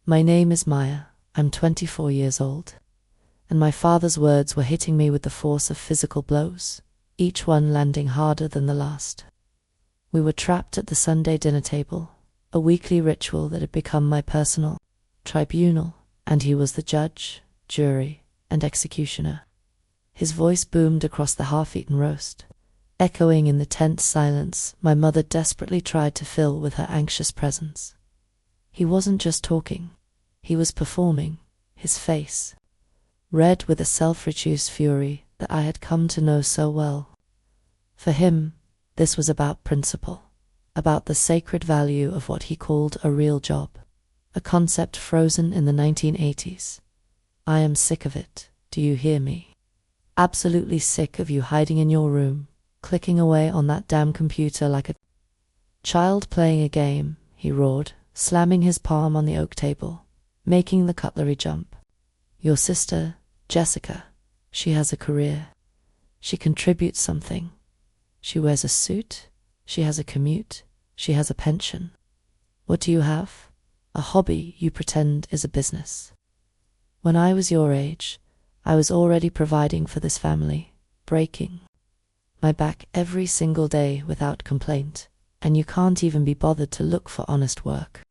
My name is Maya. I'm 24 years old. And my father's words were hitting me with the force of physical blows, each one landing harder than the last. We were trapped at the Sunday dinner table, a weekly ritual that had become my personal tribunal, and he was the judge, jury, and executioner. His voice boomed across the half-eaten roast, echoing in the tense silence my mother desperately tried to fill with her anxious presence. He wasn't just talking, he was performing, his face, red with a self-reduced fury that I had come to know so well. For him, this was about principle, about the sacred value of what he called a real job, a concept frozen in the 1980s. I am sick of it, do you hear me? Absolutely sick of you hiding in your room, clicking away on that damn computer like a child playing a game, he roared, slamming his palm on the oak table, making the cutlery jump. Your sister, Jessica, she has a career. She contributes something. She wears a suit. She has a commute. She has a pension. What do you have? A hobby you pretend is a business. When I was your age, I was already providing for this family, breaking my back every single day without complaint, and you can't even be bothered to look for honest work.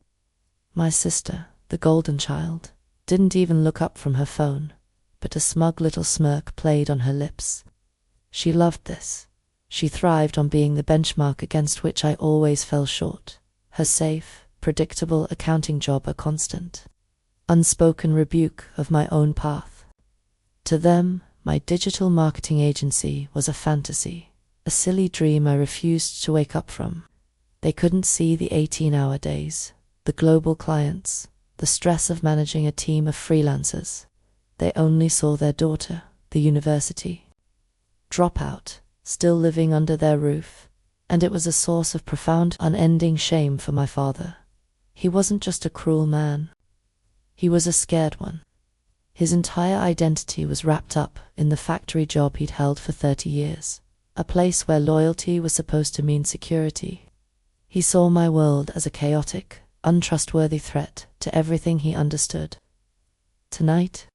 My sister, the golden child, didn't even look up from her phone, but a smug little smirk played on her lips. She loved this. She thrived on being the benchmark against which I always fell short, her safe, predictable accounting job a constant, unspoken rebuke of my own path. To them, my digital marketing agency was a fantasy, a silly dream I refused to wake up from. They couldn't see the 18-hour days, the global clients, the stress of managing a team of freelancers. They only saw their daughter, the university dropout, still living under their roof, and it was a source of profound, unending shame for my father. He wasn't just a cruel man. He was a scared one. His entire identity was wrapped up in the factory job he'd held for 30 years, a place where loyalty was supposed to mean security. He saw my world as a chaotic, untrustworthy threat to everything he understood. Tonight,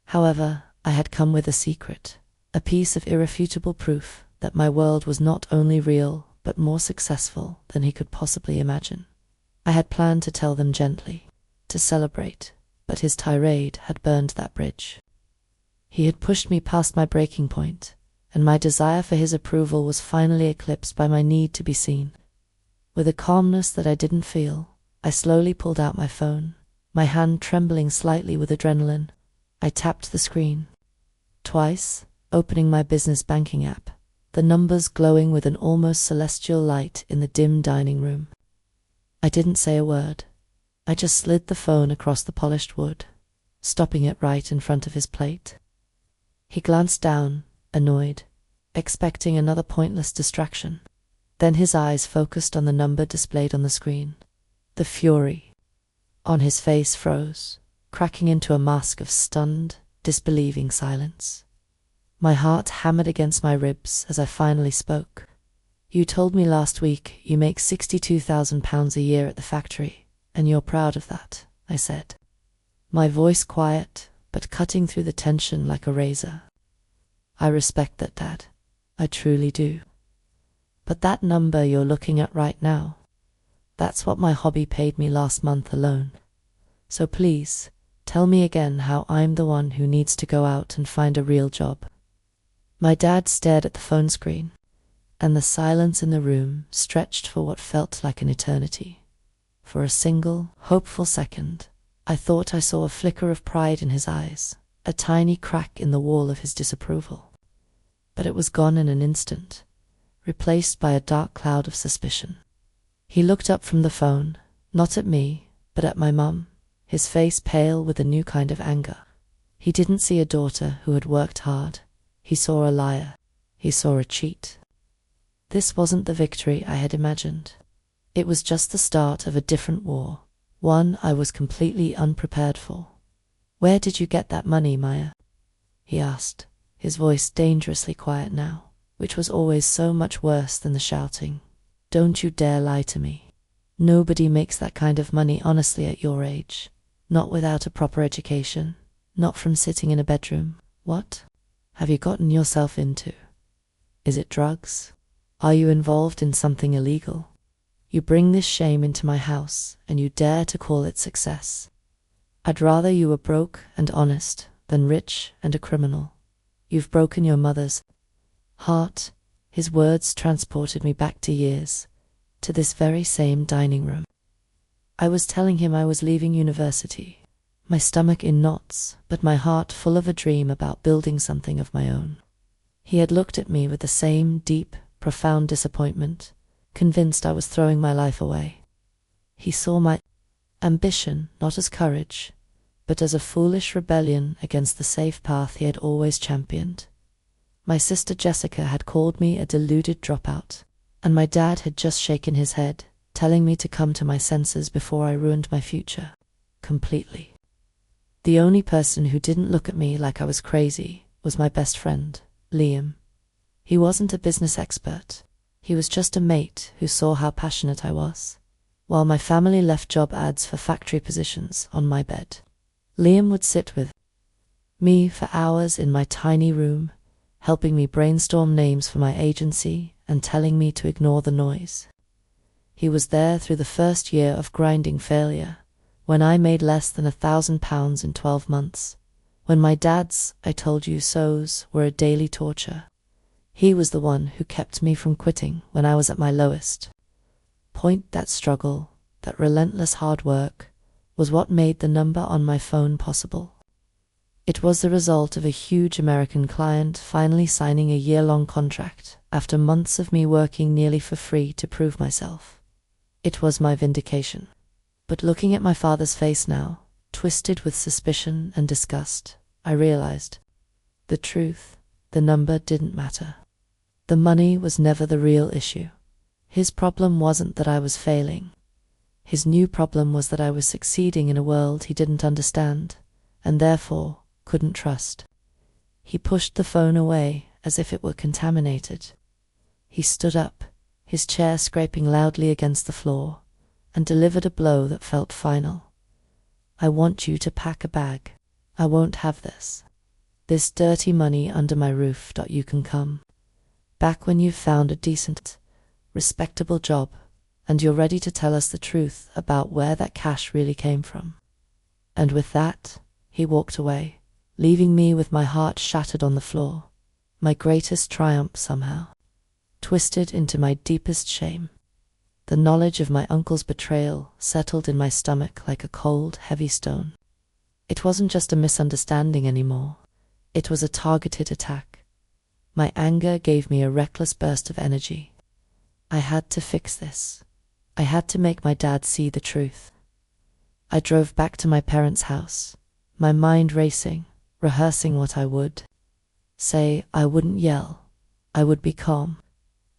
however, I had come with a secret, a piece of irrefutable proof that my world was not only real, but more successful than he could possibly imagine. I had planned to tell them gently, to celebrate, but his tirade had burned that bridge. He had pushed me past my breaking point, and my desire for his approval was finally eclipsed by my need to be seen. With a calmness that I didn't feel, I slowly pulled out my phone, my hand trembling slightly with adrenaline. I tapped the screen. Twice, opening my business banking app, the numbers glowing with an almost celestial light in the dim dining room. I didn't say a word. I just slid the phone across the polished wood, stopping it right in front of his plate. He glanced down, annoyed, expecting another pointless distraction. Then his eyes focused on the number displayed on the screen. The fury on his face froze, cracking into a mask of stunned, disbelieving silence. My heart hammered against my ribs as I finally spoke. You told me last week you make £62,000 a year at the factory, and you're proud of that, I said. My voice quiet, but cutting through the tension like a razor. I respect that, Dad. I truly do. But that number you're looking at right now, that's what my hobby paid me last month alone. So please, tell me again how I'm the one who needs to go out and find a real job. My dad stared at the phone screen, and the silence in the room stretched for what felt like an eternity. For a single, hopeful second, I thought I saw a flicker of pride in his eyes, a tiny crack in the wall of his disapproval. But it was gone in an instant, replaced by a dark cloud of suspicion. He looked up from the phone, not at me, but at my mum, his face pale with a new kind of anger. He didn't see a daughter who had worked hard. He saw a liar. He saw a cheat. This wasn't the victory I had imagined. It was just the start of a different war, one I was completely unprepared for. Where did you get that money, Maya? He asked, his voice dangerously quiet now, which was always so much worse than the shouting. Don't you dare lie to me. Nobody makes that kind of money honestly at your age. Not without a proper education, not from sitting in a bedroom. What have you gotten yourself into? Is it drugs? Are you involved in something illegal? You bring this shame into my house, and you dare to call it success. I'd rather you were broke and honest than rich and a criminal. You've broken your mother's heart. His words transported me back to years, to this very same dining room. I was telling him I was leaving university, my stomach in knots, but my heart full of a dream about building something of my own. He had looked at me with the same deep, profound disappointment, convinced I was throwing my life away. He saw my ambition not as courage, but as a foolish rebellion against the safe path he had always championed. My sister Jessica had called me a deluded dropout, and my dad had just shaken his head, telling me to come to my senses before I ruined my future completely. The only person who didn't look at me like I was crazy was my best friend, Liam. He wasn't a business expert. He was just a mate who saw how passionate I was. While my family left job ads for factory positions on my bed, Liam would sit with me for hours in my tiny room, helping me brainstorm names for my agency and telling me to ignore the noise. He was there through the first year of grinding failure, when I made less than £1,000 in 12 months, when my dad's "I told you so's" were a daily torture. He was the one who kept me from quitting when I was at my lowest point. That struggle, that relentless hard work, was what made the number on my phone possible. It was the result of a huge American client finally signing a year-long contract after months of me working nearly for free to prove myself. It was my vindication. But looking at my father's face now, twisted with suspicion and disgust, I realized the truth. The number didn't matter. The money was never the real issue. His problem wasn't that I was failing. His new problem was that I was succeeding in a world he didn't understand, and therefore couldn't trust. He pushed the phone away as if it were contaminated. He stood up, his chair scraping loudly against the floor, and delivered a blow that felt final. I want you to pack a bag. I won't have this. This dirty money under my roof. You can come back when you've found a decent, respectable job, and you're ready to tell us the truth about where that cash really came from. And with that, he walked away, leaving me with my heart shattered on the floor, my greatest triumph somehow twisted into my deepest shame. The knowledge of my uncle's betrayal settled in my stomach like a cold, heavy stone. It wasn't just a misunderstanding anymore. It was a targeted attack. My anger gave me a reckless burst of energy. I had to fix this. I had to make my dad see the truth. I drove back to my parents' house, my mind racing, rehearsing what I would say. I wouldn't yell. I would be calm.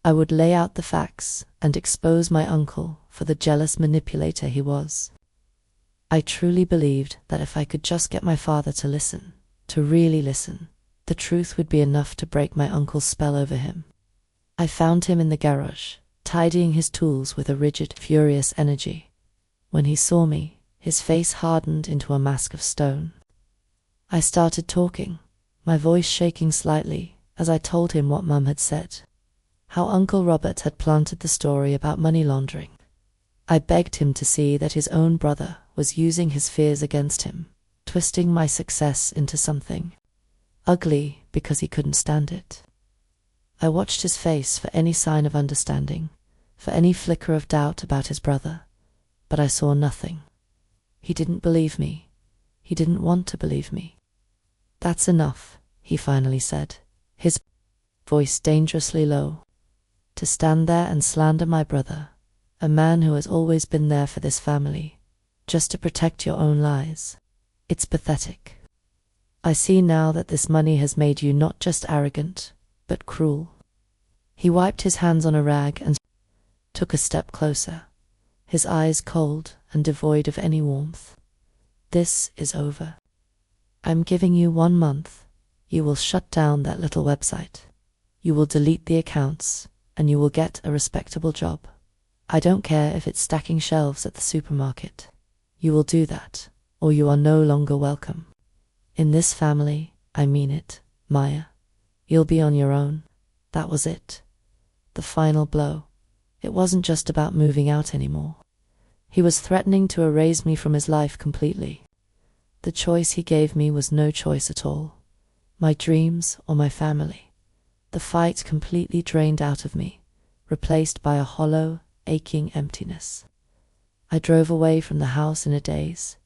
I would lay out the facts and expose my uncle for the jealous manipulator he was. I truly believed that if I could just get my father to listen, to really listen, the truth would be enough to break my uncle's spell over him. I found him in the garage, tidying his tools with a rigid, furious energy. When he saw me, his face hardened into a mask of stone. I started talking, my voice shaking slightly, as I told him what Mum had said. How Uncle Robert had planted the story about money laundering. I begged him to see that his own brother was using his fears against him, twisting my success into something ugly because he couldn't stand it. I watched his face for any sign of understanding, for any flicker of doubt about his brother, but I saw nothing. He didn't believe me. He didn't want to believe me. "That's enough," he finally said, his voice dangerously low. "To stand there and slander my brother, a man who has always been there for this family, just to protect your own lies. It's pathetic. I see now that this money has made you not just arrogant, but cruel." He wiped his hands on a rag and took a step closer, his eyes cold and devoid of any warmth. "This is over. I'm giving you 1 month. You will shut down that little website. You will delete the accounts, and you will get a respectable job. I don't care if it's stacking shelves at the supermarket. You will do that, or you are no longer welcome. In this family, I mean it, Maya. You'll be on your own. That was it. The final blow. It wasn't just about moving out anymore. He was threatening to erase me from his life completely. The choice he gave me was no choice at all. My dreams or my family. The fight completely drained out of me, replaced by a hollow, aching emptiness. I drove away from the house in a daze,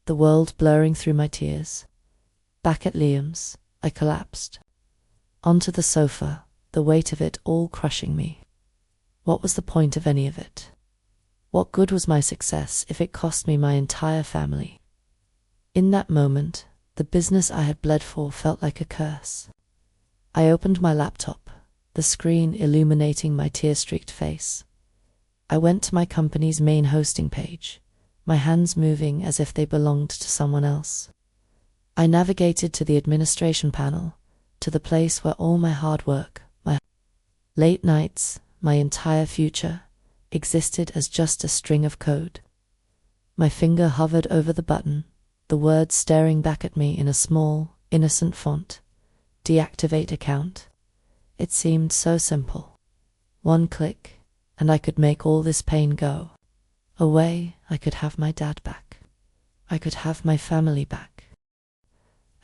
the world blurring through my tears. Back at Liam's, I collapsed. Onto the sofa, the weight of it all crushing me. What was the point of any of it? What good was my success if it cost me my entire family? In that moment, the business I had bled for felt like a curse. I opened my laptop, the screen illuminating my tear-streaked face. I went to my company's main hosting page, my hands moving as if they belonged to someone else. I navigated to the administration panel, to the place where all my hard work, my late nights, my entire future, existed as just a string of code. My finger hovered over the button, the words staring back at me in a small, innocent font. Deactivate account. It seemed so simple. One click, and I could make all this pain go. Away, I could have my dad back. I could have my family back.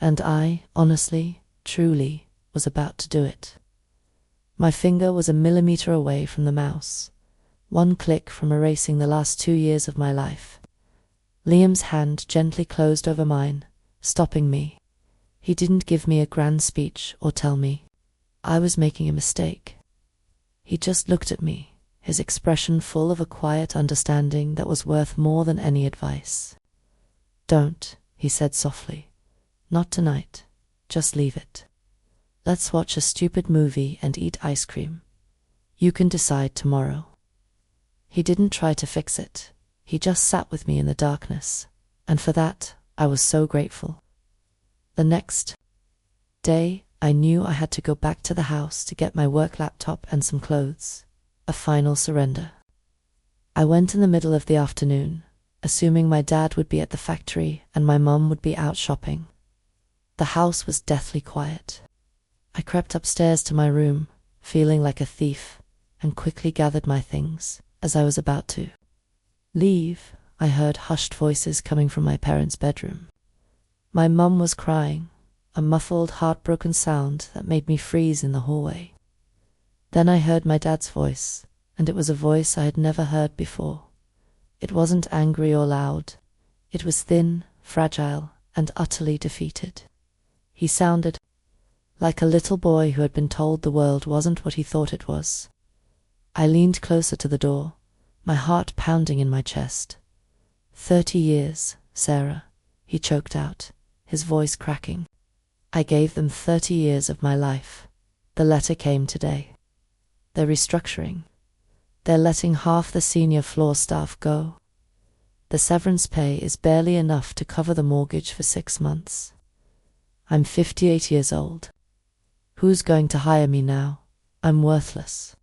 And I, honestly, truly, was about to do it. My finger was a millimeter away from the mouse, one click from erasing the last 2 years of my life. Liam's hand gently closed over mine, stopping me. He didn't give me a grand speech or tell me I was making a mistake. He just looked at me, his expression full of a quiet understanding that was worth more than any advice. "Don't," he said softly. "Not tonight. Just leave it. Let's watch a stupid movie and eat ice cream. You can decide tomorrow." He didn't try to fix it. He just sat with me in the darkness, and for that, I was so grateful. The next day, I knew I had to go back to the house to get my work laptop and some clothes. A final surrender. I went in the middle of the afternoon, assuming my dad would be at the factory and my mum would be out shopping. The house was deathly quiet. I crept upstairs to my room, feeling like a thief, and quickly gathered my things. As I was about to leave, I heard hushed voices coming from my parents' bedroom. My mum was crying, a muffled, heartbroken sound that made me freeze in the hallway. Then I heard my dad's voice, and it was a voice I had never heard before. It wasn't angry or loud. It was thin, fragile, and utterly defeated. He sounded like a little boy who had been told the world wasn't what he thought it was. I leaned closer to the door, my heart pounding in my chest. 30 years, Sarah, he choked out, his voice cracking. I gave them 30 years of my life. The letter came today. They're restructuring. They're letting half the senior floor staff go. The severance pay is barely enough to cover the mortgage for 6 months. I'm 58 years old. Who's going to hire me now? I'm worthless.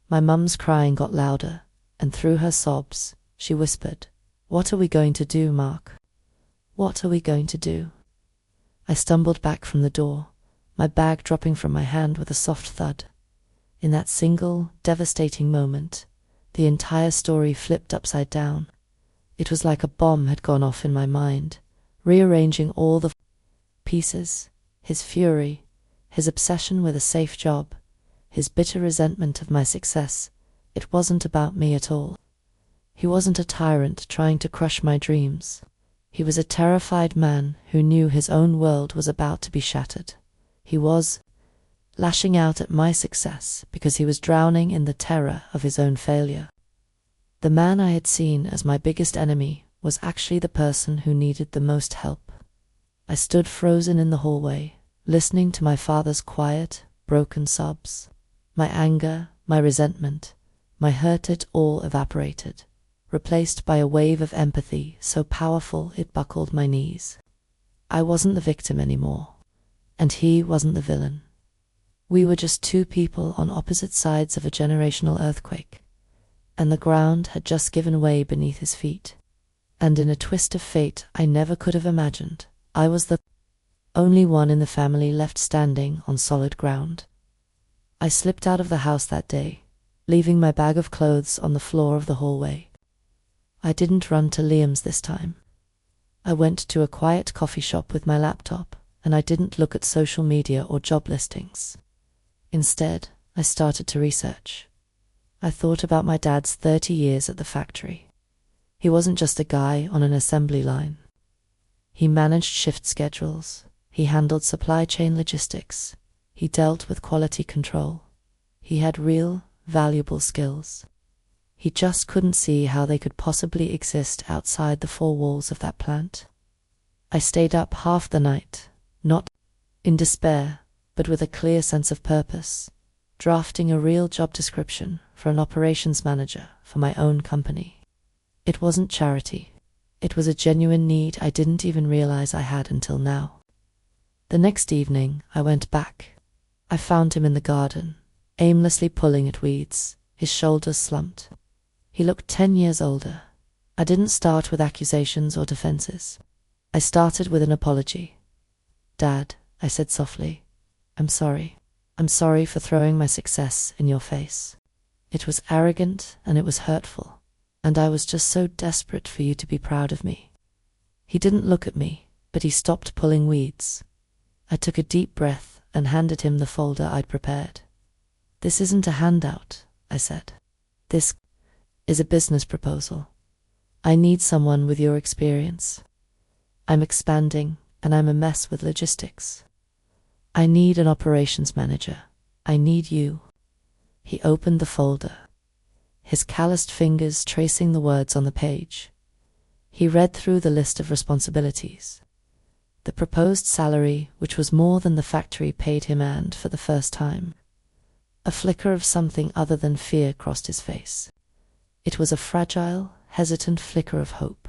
My mum's crying got louder, and through her sobs, she whispered, "What are we going to do, Mark? What are we going to do?" I stumbled back from the door, my bag dropping from my hand with a soft thud. In that single, devastating moment, the entire story flipped upside down. It was like a bomb had gone off in my mind, rearranging all the pieces, his fury, his obsession with a safe job, his bitter resentment of my success. It wasn't about me at all. He wasn't a tyrant trying to crush my dreams. He was a terrified man who knew his own world was about to be shattered. He was lashing out at my success because he was drowning in the terror of his own failure. The man I had seen as my biggest enemy was actually the person who needed the most help. I stood frozen in the hallway, listening to my father's quiet, broken sobs. My anger, my resentment, my hurt, it all evaporated, replaced by a wave of empathy so powerful it buckled my knees. I wasn't the victim anymore, and he wasn't the villain. We were just two people on opposite sides of a generational earthquake, and the ground had just given way beneath his feet. And in a twist of fate I never could have imagined, I was the only one in the family left standing on solid ground. I slipped out of the house that day, leaving my bag of clothes on the floor of the hallway. I didn't run to Liam's this time. I went to a quiet coffee shop with my laptop, and I didn't look at social media or job listings. Instead, I started to research. I thought about my dad's 30 years at the factory. He wasn't just a guy on an assembly line. He managed shift schedules. He handled supply chain logistics. He dealt with quality control. He had real, valuable skills. He just couldn't see how they could possibly exist outside the four walls of that plant. I stayed up half the night, not in despair, but with a clear sense of purpose, drafting a real job description for an operations manager for my own company. It wasn't charity. It was a genuine need I didn't even realize I had until now. The next evening, I went back. I found him in the garden, aimlessly pulling at weeds, his shoulders slumped. He looked 10 years older. I didn't start with accusations or defenses. I started with an apology. "Dad," I said softly, "I'm sorry. I'm sorry for throwing my success in your face. It was arrogant and it was hurtful, and I was just so desperate for you to be proud of me." He didn't look at me, but he stopped pulling weeds. I took a deep breath and handed him the folder I'd prepared. "This isn't a handout," I said. "This is a business proposal. I need someone with your experience. I'm expanding, and I'm a mess with logistics. I need an operations manager. I need you." He opened the folder, his calloused fingers tracing the words on the page. He read through the list of responsibilities. The proposed salary, which was more than the factory paid him, and for the first time, a flicker of something other than fear crossed his face. It was a fragile, hesitant flicker of hope.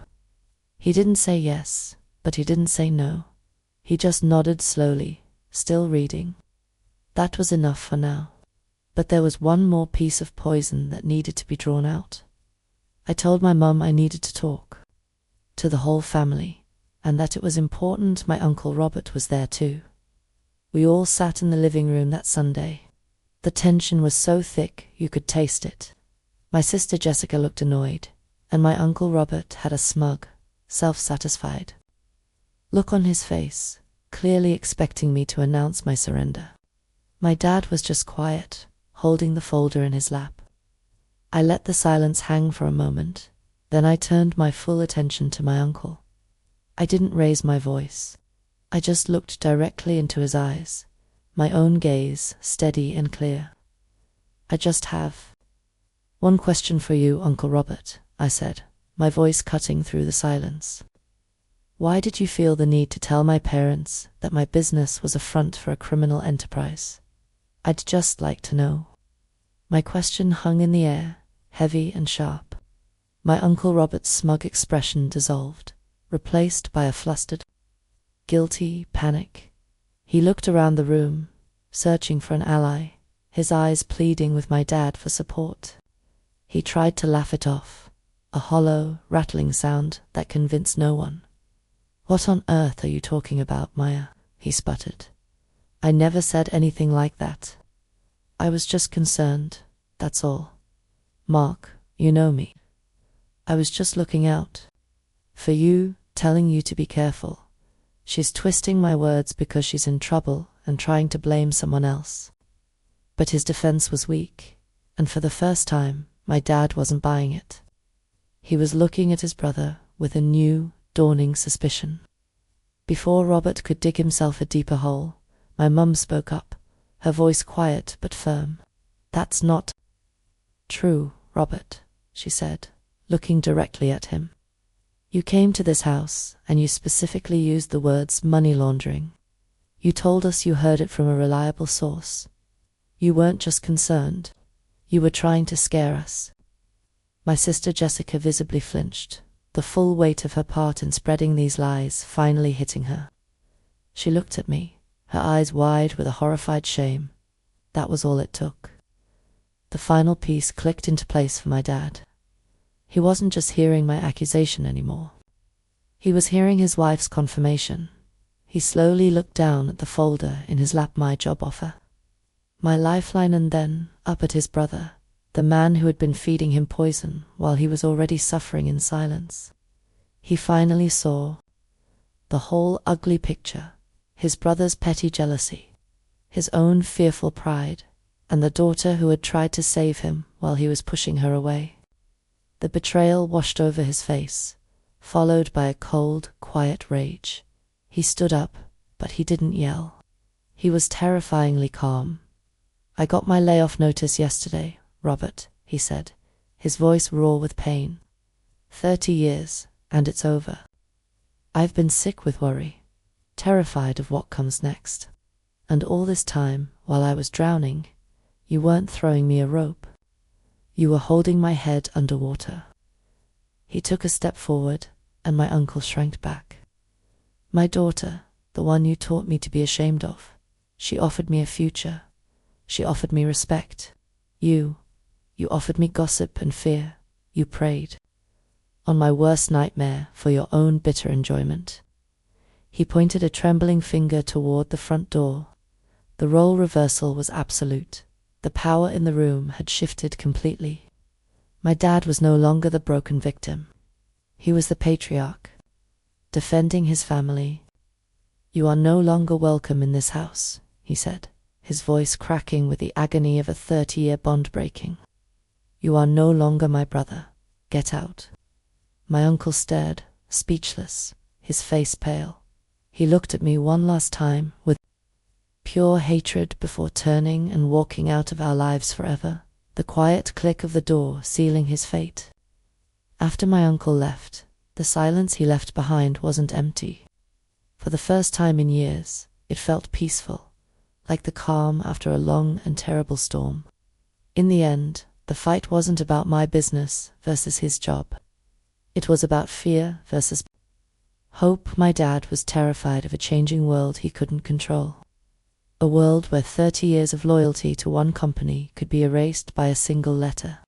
He didn't say yes, but he didn't say no. He just nodded slowly, still reading. That was enough for now. But there was one more piece of poison that needed to be drawn out. I told my mum I needed to talk to the whole family, and that it was important my Uncle Robert was there too. We all sat in the living room that Sunday. The tension was so thick you could taste it. My sister Jessica looked annoyed, and my Uncle Robert had a smug, self-satisfied look on his face, clearly expecting me to announce my surrender. My dad was just quiet, holding the folder in his lap. I let the silence hang for a moment, then I turned my full attention to my uncle. I didn't raise my voice. I just looked directly into his eyes, my own gaze steady and clear. "I just have one question for you, Uncle Robert," I said, my voice cutting through the silence. "Why did you feel the need to tell my parents that my business was a front for a criminal enterprise? I'd just like to know." My question hung in the air, heavy and sharp. My Uncle Robert's smug expression dissolved, replaced by a flustered, guilty panic. He looked around the room, searching for an ally, his eyes pleading with my dad for support. He tried to laugh it off, a hollow, rattling sound that convinced no one. "What on earth are you talking about, Maya?" he sputtered. "I never said anything like that. I was just concerned, that's all. Mark, you know me. I was just looking out for you, telling you to be careful. She's twisting my words because she's in trouble and trying to blame someone else." But his defense was weak, and for the first time, my dad wasn't buying it. He was looking at his brother with a new, dawning suspicion. Before Robert could dig himself a deeper hole, my mum spoke up, her voice quiet but firm. "That's not true, Robert," she said, looking directly at him. "You came to this house, and you specifically used the words money laundering. You told us you heard it from a reliable source. You weren't just concerned. You were trying to scare us." My sister Jessica visibly flinched, the full weight of her part in spreading these lies finally hitting her. She looked at me, her eyes wide with a horrified shame. That was all it took. The final piece clicked into place for my dad. He wasn't just hearing my accusation anymore. He was hearing his wife's confirmation. He slowly looked down at the folder in his lap. My job offer. My lifeline, and then up at his brother, the man who had been feeding him poison while he was already suffering in silence. He finally saw the whole ugly picture: his brother's petty jealousy, his own fearful pride, and the daughter who had tried to save him while he was pushing her away. The betrayal washed over his face, followed by a cold, quiet rage. He stood up, but he didn't yell. He was terrifyingly calm. "I got my layoff notice yesterday, Robert," he said, his voice raw with pain. 30 years, and it's over. I've been sick with worry, terrified of what comes next. And all this time, while I was drowning, you weren't throwing me a rope. You were holding my head underwater." He took a step forward, and my uncle shrank back. "My daughter, the one you taught me to be ashamed of, she offered me a future. She offered me respect. You offered me gossip and fear. You preyed on my worst nightmare for your own bitter enjoyment." He pointed a trembling finger toward the front door. The role reversal was absolute. The power in the room had shifted completely. My dad was no longer the broken victim. He was the patriarch, defending his family. "You are no longer welcome in this house," he said, his voice cracking with the agony of a 30-year bond breaking. "You are no longer my brother. Get out." My uncle stared, speechless, his face pale. He looked at me one last time with pure hatred before turning and walking out of our lives forever, the quiet click of the door sealing his fate. After my uncle left, the silence he left behind wasn't empty. For the first time in years, it felt peaceful, like the calm after a long and terrible storm. In the end, the fight wasn't about my business versus his job. It was about fear versus hope. My dad was terrified of a changing world he couldn't control. A world where 30 years of loyalty to one company could be erased by a single letter.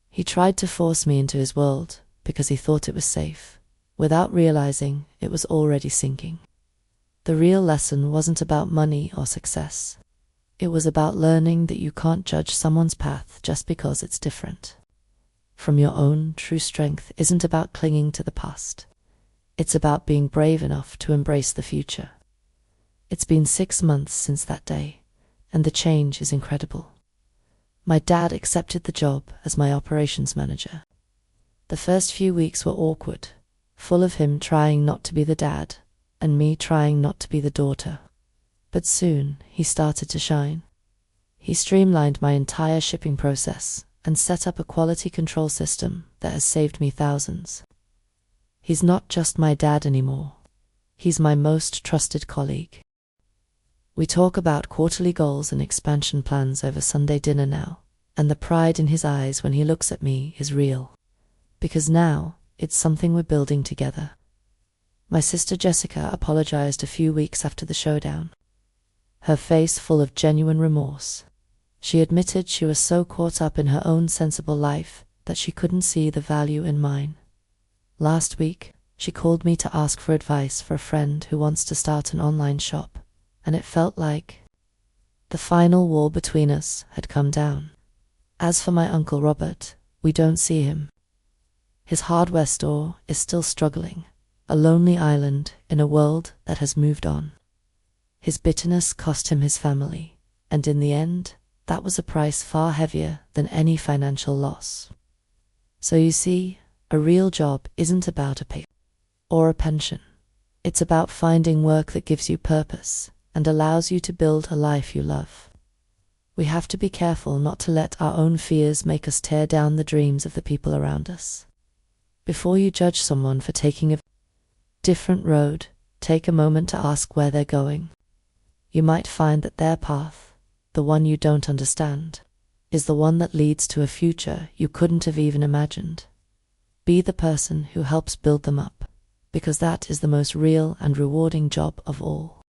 He tried to force me into his world because he thought it was safe, without realizing it was already sinking. The real lesson wasn't about money or success. It was about learning that you can't judge someone's path just because it's different. From your own true strength isn't about clinging to the past. It's about being brave enough to embrace the future. It's been 6 months since that day, and the change is incredible. My dad accepted the job as my operations manager. The first few weeks were awkward, full of him trying not to be the dad, and me trying not to be the daughter. But soon he started to shine. He streamlined my entire shipping process and set up a quality control system that has saved me thousands. He's not just my dad anymore. He's my most trusted colleague. We talk about quarterly goals and expansion plans over Sunday dinner now, and the pride in his eyes when he looks at me is real. Because now, it's something we're building together. My sister Jessica apologized a few weeks after the showdown, her face full of genuine remorse. She admitted she was so caught up in her own sensible life that she couldn't see the value in mine. Last week, she called me to ask for advice for a friend who wants to start an online shop, and it felt like the final wall between us had come down. As for my Uncle Robert, we don't see him. His hardware store is still struggling, a lonely island in a world that has moved on. His bitterness cost him his family, and in the end, that was a price far heavier than any financial loss. So you see, a real job isn't about a pay or a pension. It's about finding work that gives you purpose and allows you to build a life you love. We have to be careful not to let our own fears make us tear down the dreams of the people around us. Before you judge someone for taking a different road, take a moment to ask where they're going. You might find that their path, the one you don't understand, is the one that leads to a future you couldn't have even imagined. Be the person who helps build them up, because that is the most real and rewarding job of all.